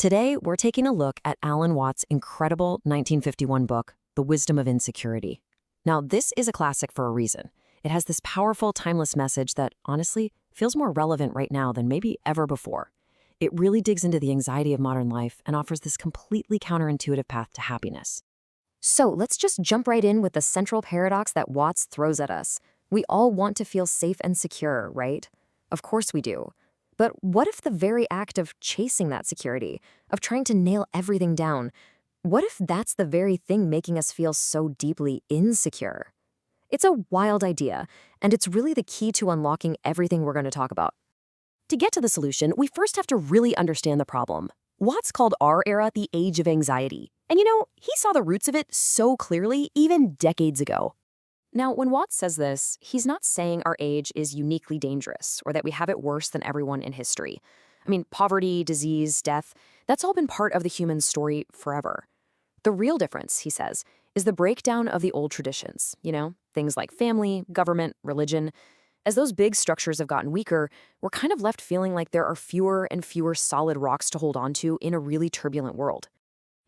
Today, we're taking a look at Alan Watts' incredible 1951 book, The Wisdom of Insecurity. Now, this is a classic for a reason. It has this powerful, timeless message that, honestly, feels more relevant right now than maybe ever before. It really digs into the anxiety of modern life and offers this completely counterintuitive path to happiness. So let's just jump right in with the central paradox that Watts throws at us. We all want to feel safe and secure, right? Of course we do. But what if the very act of chasing that security, of trying to nail everything down, what if that's the very thing making us feel so deeply insecure? It's a wild idea, and it's really the key to unlocking everything we're going to talk about. To get to the solution, we first have to really understand the problem. Watts called our era the age of anxiety. And he saw the roots of it so clearly even decades ago. Now, when Watts says this, he's not saying our age is uniquely dangerous or that we have it worse than everyone in history. I mean, poverty, disease, death, that's all been part of the human story forever. The real difference, he says, is the breakdown of the old traditions, things like family, government, religion. As those big structures have gotten weaker, we're kind of left feeling like there are fewer and fewer solid rocks to hold on to in a really turbulent world.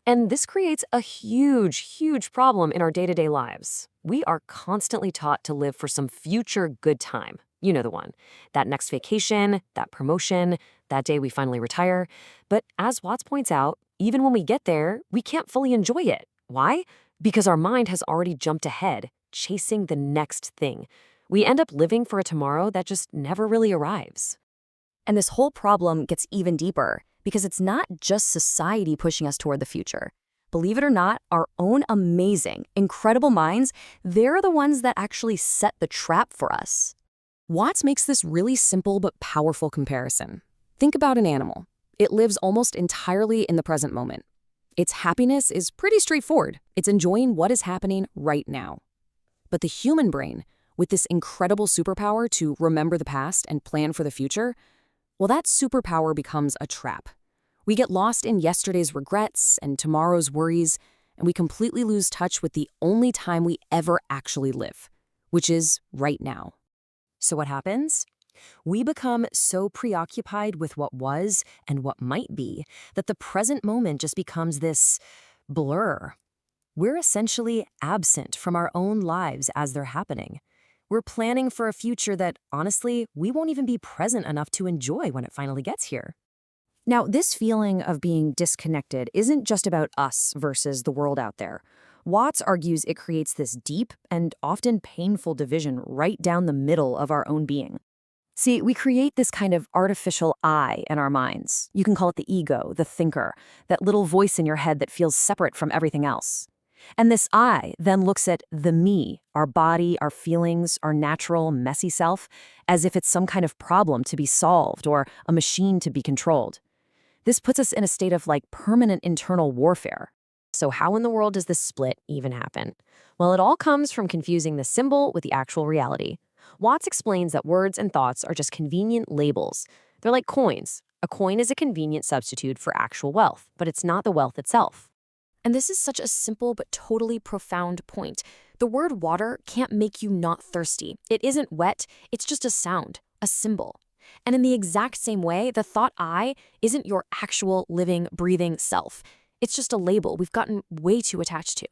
And this creates a huge, huge problem in our day-to-day lives. We are constantly taught to live for some future good time. You know the one. That next vacation, that promotion, that day we finally retire. But as Watts points out, even when we get there, we can't fully enjoy it. Why? Because our mind has already jumped ahead, chasing the next thing. We end up living for a tomorrow that just never really arrives. And this whole problem gets even deeper because it's not just society pushing us toward the future. Believe it or not, our own amazing, incredible minds, they're the ones that actually set the trap for us. Watts makes this really simple but powerful comparison. Think about an animal. It lives almost entirely in the present moment. Its happiness is pretty straightforward. It's enjoying what is happening right now. But the human brain, with this incredible superpower to remember the past and plan for the future, well, that superpower becomes a trap. We get lost in yesterday's regrets and tomorrow's worries, and we completely lose touch with the only time we ever actually live, which is right now. So what happens? We become so preoccupied with what was and what might be that the present moment just becomes this blur. We're essentially absent from our own lives as they're happening. We're planning for a future that, honestly, we won't even be present enough to enjoy when it finally gets here. Now, this feeling of being disconnected isn't just about us versus the world out there. Watts argues it creates this deep and often painful division right down the middle of our own being. See, we create this kind of artificial I in our minds. You can call it the ego, the thinker, that little voice in your head that feels separate from everything else. And this I then looks at the me, our body, our feelings, our natural, messy self, as if it's some kind of problem to be solved or a machine to be controlled. This puts us in a state of permanent internal warfare. So how in the world does this split even happen? Well, it all comes from confusing the symbol with the actual reality. Watts explains that words and thoughts are just convenient labels. They're like coins. A coin is a convenient substitute for actual wealth, but it's not the wealth itself. And this is such a simple but totally profound point. The word water can't make you not thirsty. It isn't wet, it's just a sound, a symbol. And in the exact same way, the thought I isn't your actual living, breathing self. It's just a label we've gotten way too attached to.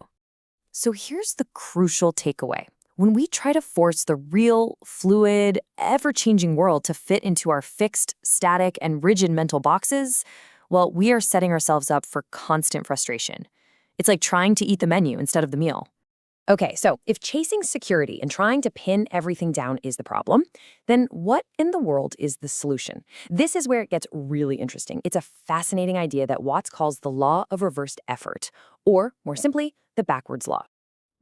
So here's the crucial takeaway. When we try to force the real, fluid, ever-changing world to fit into our fixed, static, and rigid mental boxes, well, we are setting ourselves up for constant frustration. It's like trying to eat the menu instead of the meal. Okay, so if chasing security and trying to pin everything down is the problem, then what in the world is the solution? This is where it gets really interesting. It's a fascinating idea that Watts calls the law of reversed effort, or, more simply, the backwards law.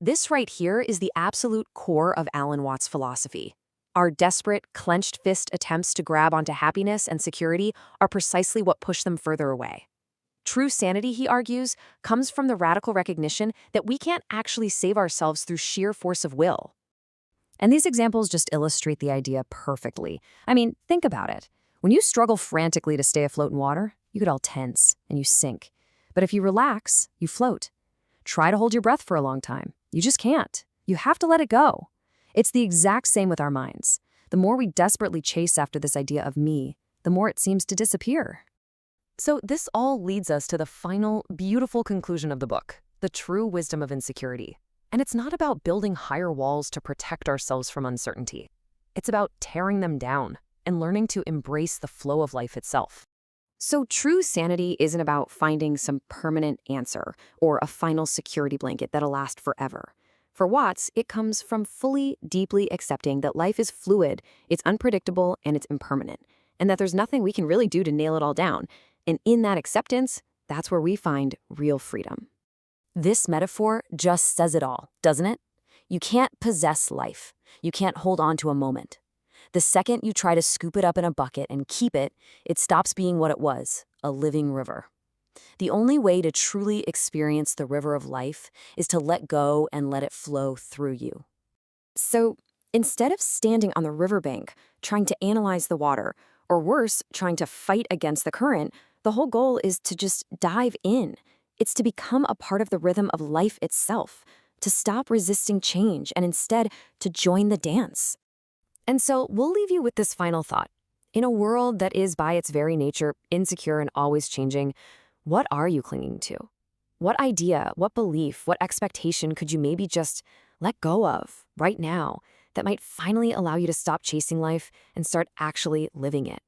This right here is the absolute core of Alan Watts' philosophy. Our desperate, clenched fist attempts to grab onto happiness and security are precisely what push them further away. True sanity, he argues, comes from the radical recognition that we can't actually save ourselves through sheer force of will. And these examples just illustrate the idea perfectly. I mean, think about it. When you struggle frantically to stay afloat in water, you get all tense and you sink. But if you relax, you float. Try to hold your breath for a long time. You just can't. You have to let it go. It's the exact same with our minds. The more we desperately chase after this idea of me, the more it seems to disappear. So this all leads us to the final, beautiful conclusion of the book, the true wisdom of insecurity. And it's not about building higher walls to protect ourselves from uncertainty. It's about tearing them down and learning to embrace the flow of life itself. So true sanity isn't about finding some permanent answer or a final security blanket that'll last forever. For Watts, it comes from fully, deeply accepting that life is fluid, it's unpredictable, and it's impermanent, and that there's nothing we can really do to nail it all down. And in that acceptance, that's where we find real freedom. This metaphor just says it all, doesn't it? You can't possess life. You can't hold on to a moment. The second you try to scoop it up in a bucket and keep it, it stops being what it was, a living river. The only way to truly experience the river of life is to let go and let it flow through you. So instead of standing on the riverbank, trying to analyze the water, or worse, trying to fight against the current, the whole goal is to just dive in. It's to become a part of the rhythm of life itself, to stop resisting change and instead to join the dance. And so we'll leave you with this final thought. In a world that is by its very nature insecure and always changing, what are you clinging to? What idea, what belief, what expectation could you maybe just let go of right now that might finally allow you to stop chasing life and start actually living it?